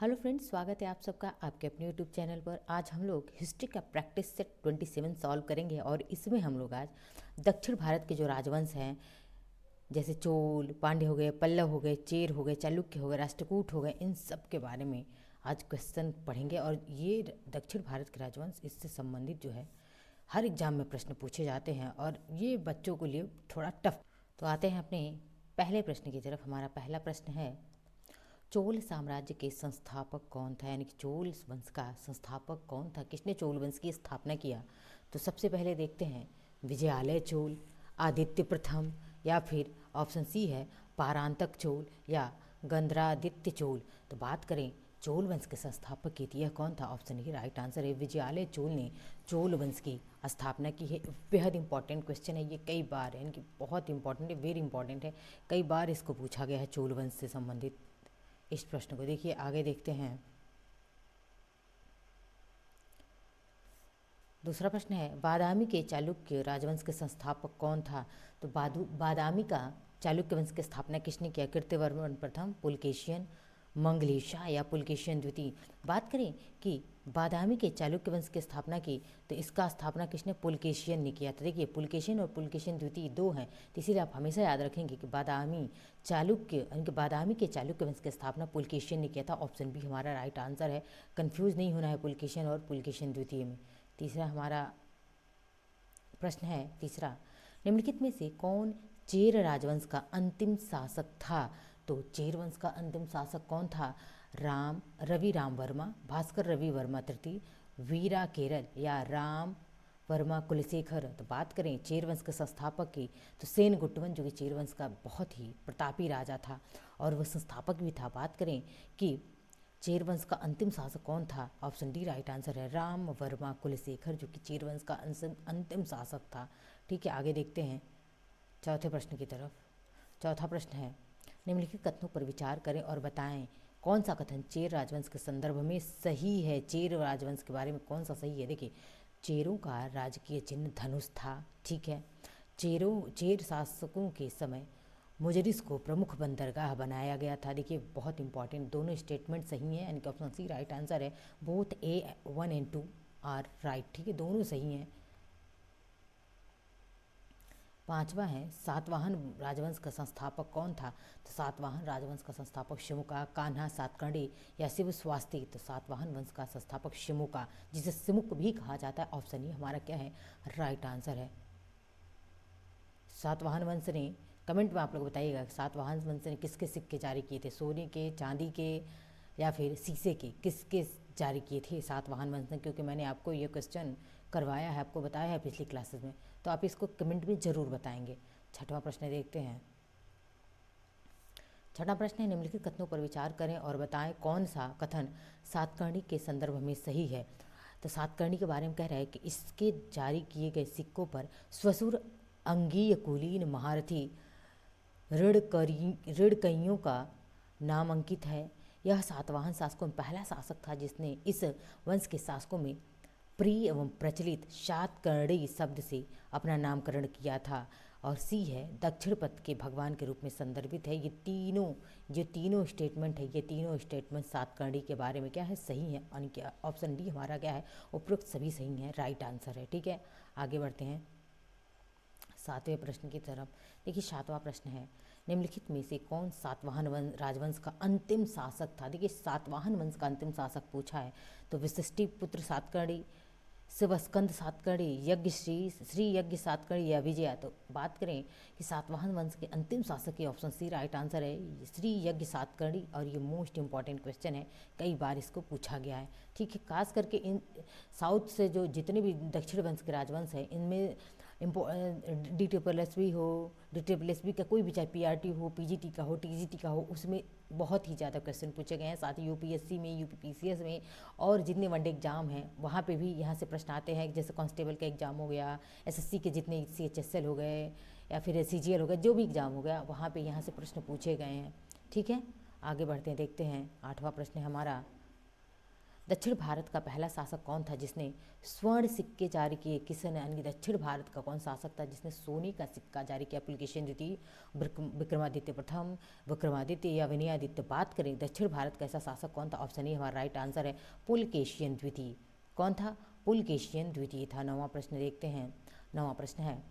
Hello friends, स्वागत है आप सबका आपके अपने यूट्यूब चैनल पर। आज हम लोग हिस्ट्री का प्रैक्टिस सेट 27 सॉल्व करेंगे और इसमें हम लोग आज दक्षिण भारत के जो राजवंश हैं, जैसे चोल, पांड्य हो गए, पल्लव हो गए, चेर हो गए, चालुक्य हो गए, राष्ट्रकूट हो गए, इन सब के बारे में आज क्वेश्चन पढ़ेंगे। और ये दक्षिण भारत के राजवंश, इससे संबंधित जो है हर एग्जाम में प्रश्न पूछे जाते हैं और ये बच्चों के लिए थोड़ा टफ। तो आते हैं अपने पहले प्रश्न की तरफ। हमारा पहला प्रश्न है, चोल साम्राज्य के संस्थापक कौन था? यानी कि चोल वंश का संस्थापक कौन था, किसने चोल वंश की स्थापना किया? तो सबसे पहले देखते हैं, विजयालय चोल, आदित्य प्रथम, या फिर ऑप्शन सी है पारांतक चोल या गंधरादित्य चोल। तो बात करें चोल वंश के संस्थापक की, यह कौन था? ऑप्शन ही राइट आंसर है, विजयालय चोल ने चोल वंश की स्थापना की है। बेहद इंपॉर्टेंट क्वेश्चन है ये, कई बार यानी कि बहुत इंपॉर्टेंट है, वेरी इंपॉर्टेंट है, कई बार इसको पूछा गया है चोल वंश से संबंधित इस प्रश्न को। देखिए आगे देखते हैं। दूसरा प्रश्न है, बादामी के चालुक्य राजवंश के संस्थापक कौन था? तो बादामी का चालुक्य वंश की स्थापना किसने किया? कृत्यवर्मन प्रथम, पुलकेशियन, मंगलेशा या पुलकेशियन द्वितीय। बात करें कि बादामी के चालुक्य वंश की स्थापना की, तो इसका स्थापना किसने? पुलकेशियन ने किया। तो देखिए पुलकेशियन और पुलकेशियन द्वितीय दो हैं, तो इसीलिए आप हमेशा याद रखेंगे कि बादामी चालुक्य यानी कि बादामी के चालुक्य वंश की स्थापना पुलकेशियन ने किया था। ऑप्शन बी हमारा राइट आंसर है, कन्फ्यूज़ नहीं होना है पुलकेशियन और पुलकेशियन द्वितीय में। तीसरा हमारा प्रश्न है, तीसरा, निम्नलिखित में से कौन चेर राजवंश का अंतिम शासक था? तो चेर वंश का अंतिम शासक कौन था? रवि राम वर्मा, भास्कर रवि वर्मा तृतीय, वीरा केरल या राम वर्मा कुलशेखर। तो बात करें चेर वंश के संस्थापक की, तो सेन गुट्टवन, जो कि चेर वंश का बहुत ही प्रतापी राजा था और वह संस्थापक भी था। बात करें कि चेर वंश का अंतिम शासक कौन था? ऑप्शन डी राइट आंसर है, राम वर्मा कुलशेखर, जो कि चेर वंश का अंतिम शासक था। ठीक है, आगे देखते हैं चौथे प्रश्न की तरफ। चौथा प्रश्न है, निम्नलिखित कथनों पर विचार करें और बताएं कौन सा कथन चेर राजवंश के संदर्भ में सही है। चेर राजवंश के बारे में कौन सा सही है? देखिए, चेरों का राजकीय चिन्ह धनुष था। ठीक है, चेर शासकों के समय मुजरिस को प्रमुख बंदरगाह बनाया गया था। देखिए बहुत इंपॉर्टेंट, दोनों स्टेटमेंट सही हैं, यानी कि ऑप्शन सी राइट आंसर है। Both A1 and 2 are right. ठीक है, दोनों सही हैं। पांचवा है, सातवाहन राजवंश का संस्थापक कौन था? तो सातवाहन राजवंश का संस्थापक शिमुका, कान्हा सातकर्णी या शिव स्वास्ति। तो सातवाहन वंश का संस्थापक शिमुका, जिसे सिमुक भी कहा जाता है। ऑप्शन ये हमारा क्या है? राइट आंसर है। सातवाहन वंश ने, कमेंट में आप लोग बताइएगा, सातवाहन वंश ने किसके सिक्के जारी किए थे? सोने के, चांदी के या फिर शीशे के? किसके जारी किए थे सातवाहन वंश ने? क्योंकि मैंने आपको ये क्वेश्चन करवाया है, आपको बताया है पिछली क्लासेस में, तो आप इसको कमेंट में ज़रूर बताएंगे। छठवां प्रश्न देखते हैं। छठा प्रश्न है, निम्नलिखित कथनों पर विचार करें और बताएं कौन सा कथन सातकर्णी के संदर्भ में सही है। तो सातकर्णी के बारे में कह रहा है कि इसके जारी किए गए सिक्कों पर स्वसुर, अंगीय, कुलीन, महारथी, ऋणकइयों का नाम अंकित है। यह सातवाहन शासकों में पहला शासक था जिसने इस वंश के शासकों में प्रिय एवं प्रचलित सातकर्णी शब्द से अपना नामकरण किया था। और सी है, दक्षिण पथ के भगवान के रूप में संदर्भित है। ये तीनों जो तीनों स्टेटमेंट है, ये तीनों स्टेटमेंट सातकर्णी के बारे में क्या है? सही है, यानी कि ऑप्शन डी हमारा क्या है? उपरोक्त सभी सही हैं, राइट आंसर है। ठीक है, आगे बढ़ते हैं सातवें प्रश्न की तरफ। देखिए सातवां प्रश्न है, निम्नलिखित में से कौन सातवाहन राजवंश का अंतिम शासक था? देखिए सातवाहन वंश का अंतिम शासक पूछा है, तो वशिष्ठी पुत्र सातकर्णी, शिवस्कंद सातकर्णी, यज्ञ श्री यज्ञ सातकर्णी या विजया। तो बात करें कि सातवाहन वंश के अंतिम शासक के, ऑप्शन सी राइट आंसर है, श्री यज्ञ सातकर्णी। और ये मोस्ट इंपॉर्टेंट क्वेश्चन है, कई बार इसको पूछा गया है। ठीक है, खास करके इन साउथ से जो जितने भी दक्षिण वंश के राजवंश हैं, इनमें DSSB हो, DSSB का कोई भी, चाहे PRT हो, PGT का हो, TGT का हो, उसमें बहुत ही ज़्यादा क्वेश्चन पूछे गए हैं। साथ ही UPSC में, UPPCS में और जितने वनडे एग्जाम हैं वहाँ पे भी यहाँ से प्रश्न आते हैं। जैसे कांस्टेबल का एग्ज़ाम हो गया, SSC के जितने CHSL हो गए या फिर CGL हो गया, जो भी एग्ज़ाम हो गया वहाँ पे यहाँ से प्रश्न पूछे गए हैं। ठीक है, आगे बढ़ते हैं, देखते हैं आठवां प्रश्न है हमारा, दक्षिण भारत का पहला शासक कौन था जिसने स्वर्ण सिक्के जारी किए? किसने, यानी दक्षिण भारत का कौन शासक था जिसने सोने का सिक्का जारी किया? पुलकेशिन द्वितीय, विक्रमादित्य प्रथम, विक्रमादित्य या विनयादित्य? बात करें दक्षिण भारत का ऐसा शासक कौन था, ऑप्शन ए हमारा राइट आंसर है पुलकेशियन द्वितीय। कौन था? पुलकेशियन द्वितीय था। 9वां प्रश्न देखते हैं। 9वां प्रश्न है,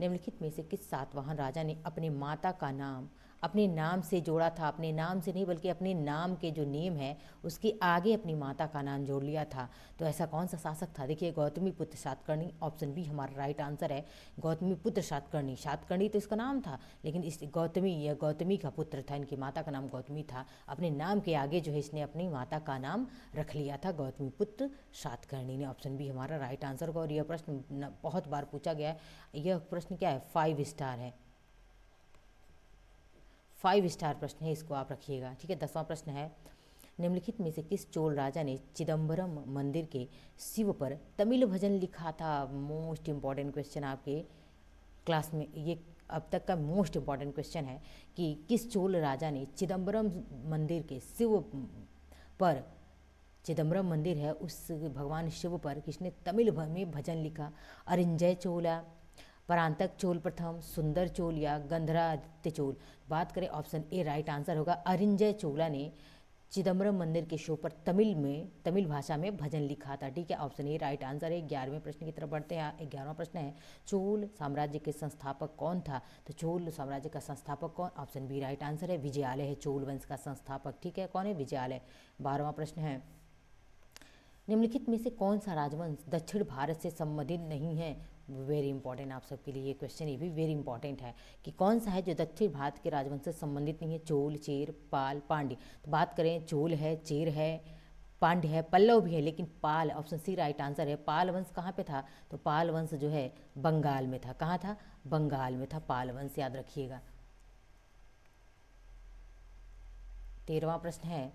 निम्नलिखित में से किस सातवाहन राजा ने अपने माता का नाम अपने नाम से जोड़ा था? अपने नाम से नहीं बल्कि अपने नाम के जो नेम है उसके आगे अपनी माता का नाम जोड़ लिया था। तो ऐसा कौन सा शासक था? देखिए, गौतमी पुत्र सातकर्णी, ऑप्शन बी हमारा राइट आंसर है गौतमी पुत्र सातकर्णी। सातकर्णी तो इसका नाम था, लेकिन इस गौतमी या गौतमी का पुत्र था, इनकी माता का नाम गौतमी था। अपने नाम के आगे जो है इसने अपनी माता का नाम रख लिया था गौतमी पुत्र सातकर्णी ने। ऑप्शन बी हमारा राइट आंसर होगा। और यह प्रश्न बहुत बार पूछा गया है। यह प्रश्न क्या है? 5 स्टार है, 5 स्टार प्रश्न है, इसको आप रखिएगा, ठीक है। 10वां प्रश्न है, निम्नलिखित में से किस चोल राजा ने चिदम्बरम मंदिर के शिव पर तमिल भजन लिखा था? मोस्ट इंपॉर्टेंट क्वेश्चन आपके क्लास में, ये अब तक का मोस्ट इंपॉर्टेंट क्वेश्चन है कि किस चोल राजा ने चिदम्बरम मंदिर के शिव पर, चिदम्बरम मंदिर है उस भगवान शिव पर किसने तमिल में भजन लिखा? अरिंजय चोला, परांतक चोल प्रथम, सुंदर चोल या गंधरादित्य चोल? बात करें ऑप्शन ए राइट आंसर होगा अरिंजय चोला ने चिदम्बरम मंदिर के शो पर तमिल भाषा में भजन लिखा था, ठीक है। ऑप्शन ए राइट आंसर है। 11वें प्रश्न की तरफ बढ़ते हैं। 11वां प्रश्न है, चोल साम्राज्य के संस्थापक कौन था? तो चोल साम्राज्य का संस्थापक कौन? ऑप्शन बी राइट आंसर है विजयालय है चोल वंश का संस्थापक, ठीक है। कौन है? विजयालय। 12वां प्रश्न है, निम्नलिखित में से कौन सा राजवंश दक्षिण भारत से संबंधित नहीं है? वेरी इंपॉर्टेंट आप सबके लिए ये क्वेश्चन, ये भी वेरी इंपॉर्टेंट है कि कौन सा है जो दक्षिण भारत के राजवंश से संबंधित नहीं है? चोल, चेर, पाल, पांड्य। तो बात करें, चोल है, चेर है, पांड्य है, पल्लव भी है, लेकिन पाल, ऑप्शन सी राइट आंसर है। पाल वंश कहाँ पे था? तो पाल वंश जो है बंगाल में था। कहाँ था? बंगाल में था पाल वंश, याद रखिएगा। 13वां प्रश्न है,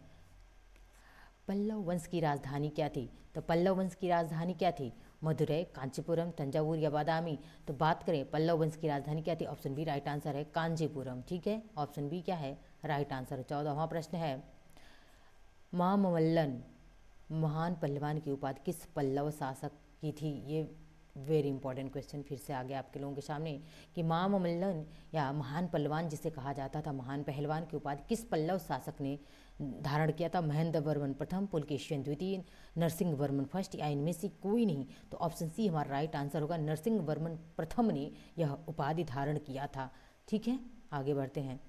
पल्लव वंश की राजधानी क्या थी? तो पल्लव वंश की राजधानी क्या थी? मदुरै, कांचीपुरम, तंजावुर या बादामी? तो बात करें पल्लव वंश की राजधानी क्या थी? ऑप्शन बी राइट आंसर है कांचीपुरम, ठीक है। ऑप्शन बी क्या है? Right answer. 14वां प्रश्न है, महामल्लन महान पहलवान की उपाधि किस पल्लव शासक की थी? ये वेरी इंपॉर्टेंट क्वेश्चन फिर से आ गया आपके लोगों के सामने कि महामल्लन या महान पहलवान जिसे कहा जाता था, महान पहलवान की उपाधि किस पल्लव शासक ने धारण किया था? महेंद्र वर्मन प्रथम, पुलकेशियन द्वितीय, नरसिंह वर्मन फर्स्ट या इनमें से कोई नहीं? तो ऑप्शन सी हमारा राइट आंसर होगा नरसिंह वर्मन प्रथम ने यह उपाधि धारण किया था, ठीक है। आगे बढ़ते हैं।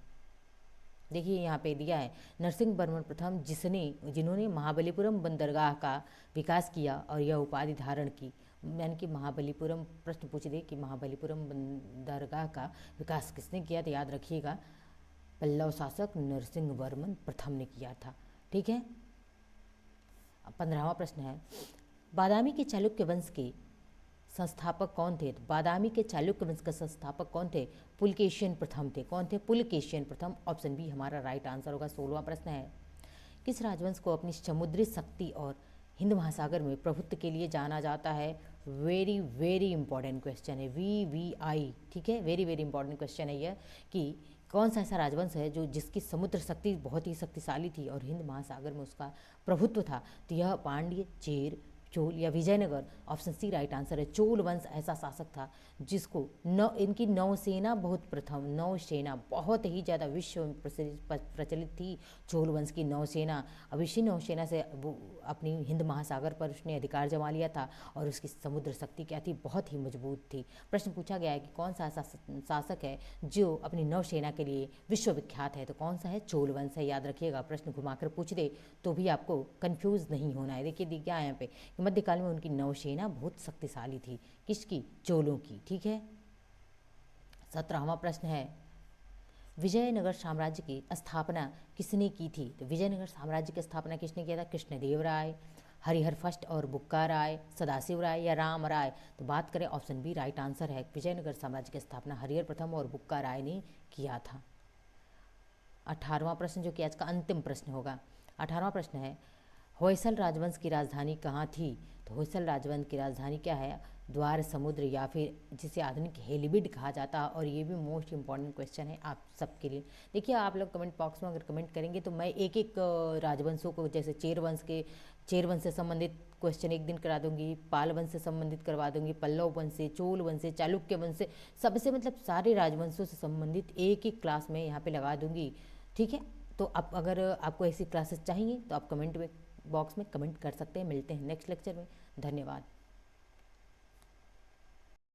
देखिए यहाँ पे दिया है नरसिंह वर्मन प्रथम जिन्होंने महाबलीपुरम बंदरगाह का विकास किया और यह उपाधि धारण की। यानी कि महाबलीपुरम, प्रश्न पूछ दे कि महाबलीपुरम बंदरगाह का विकास किसने किया? तो याद रखिएगा पल्लव शासक नरसिंह वर्मन प्रथम ने किया था, ठीक है। 15वां प्रश्न है, बादामी के चालुक्य वंश के संस्थापक कौन थे? तो बादामी के चालुक्य वंश के संस्थापक कौन थे? पुलकेशियन प्रथम थे। कौन थे? पुलकेशियन प्रथम। ऑप्शन बी हमारा राइट आंसर होगा। 16वां प्रश्न है, किस राजवंश को अपनी समुद्री शक्ति और हिंद महासागर में प्रभुत्व के लिए जाना जाता है? वेरी वेरी इंपॉर्टेंट क्वेश्चन है, VVI, ठीक है। वेरी वेरी इंपॉर्टेंट क्वेश्चन है यह कि कौन सा ऐसा राजवंश है जो जिसकी समुद्र शक्ति बहुत ही शक्तिशाली थी और हिंद महासागर में उसका प्रभुत्व था? तो यह पांड्य, चेर, चोल या विजयनगर? ऑप्शन सी राइट आंसर है। चोल वंश ऐसा शासक था जिसको इनकी नौसेना नौसेना बहुत ही ज़्यादा विश्व में प्रचलित थी। चोल वंश की नौसेना, अब इसी नौसेना से वो अपनी हिंद महासागर पर उसने अधिकार जमा लिया था और उसकी समुद्र शक्ति क्या थी? बहुत ही मजबूत थी। प्रश्न पूछा गया है कि कौन सा ऐसा शासक है जो अपनी नौसेना के लिए विश्वविख्यात है? तो कौन सा है? चोल वंश है, याद रखिएगा। प्रश्न घुमाकर पूछ दे तो भी आपको कन्फ्यूज़ नहीं होना है। देखिए क्या है यहाँ पे, मध्यकाल में उनकी नौसेना बहुत शक्तिशाली थी। किसकी? चोलों की, ठीक है। 17वां प्रश्न है, विजयनगर साम्राज्य की स्थापना किसने की थी? तो विजयनगर साम्राज्य की स्थापना किसने किया था? कृष्णदेव राय, हरिहर फर्स्ट और बुक्का राय, सदाशिव राय या राम राय? तो बात करें ऑप्शन बी राइट आंसर है। विजयनगर साम्राज्य की स्थापना हरिहर प्रथम और बुक्का राय ने किया था। 18वां प्रश्न जो कि आज का अंतिम प्रश्न होगा। 18वां प्रश्न है, होयसल राजवंश की राजधानी कहाँ थी? तो होयसल राजवंश की राजधानी क्या है? द्वार समुद्र, या फिर जिसे आधुनिक हेलिबिड कहा जाता है। और ये भी मोस्ट इंपॉर्टेंट क्वेश्चन है आप सबके लिए। देखिए आप लोग कमेंट बॉक्स में अगर कमेंट करेंगे तो मैं एक एक राजवंशों को, जैसे चेर वंश से संबंधित क्वेश्चन एक दिन करा दूंगी, पाल वंश से संबंधित करवा दूंगी, पल्लव वंश से, चोल वंश से, चालुक्य वंश से, सबसे मतलब सारे राजवंशों से संबंधित एक एक क्लास में यहाँ पे लगा दूंगी। ठीक है, तो आप अगर आपको ऐसी क्लासेस चाहिए तो आप कमेंट में बॉक्स में कमेंट कर सकते हैं। मिलते हैं नेक्स्ट लेक्चर में। धन्यवाद।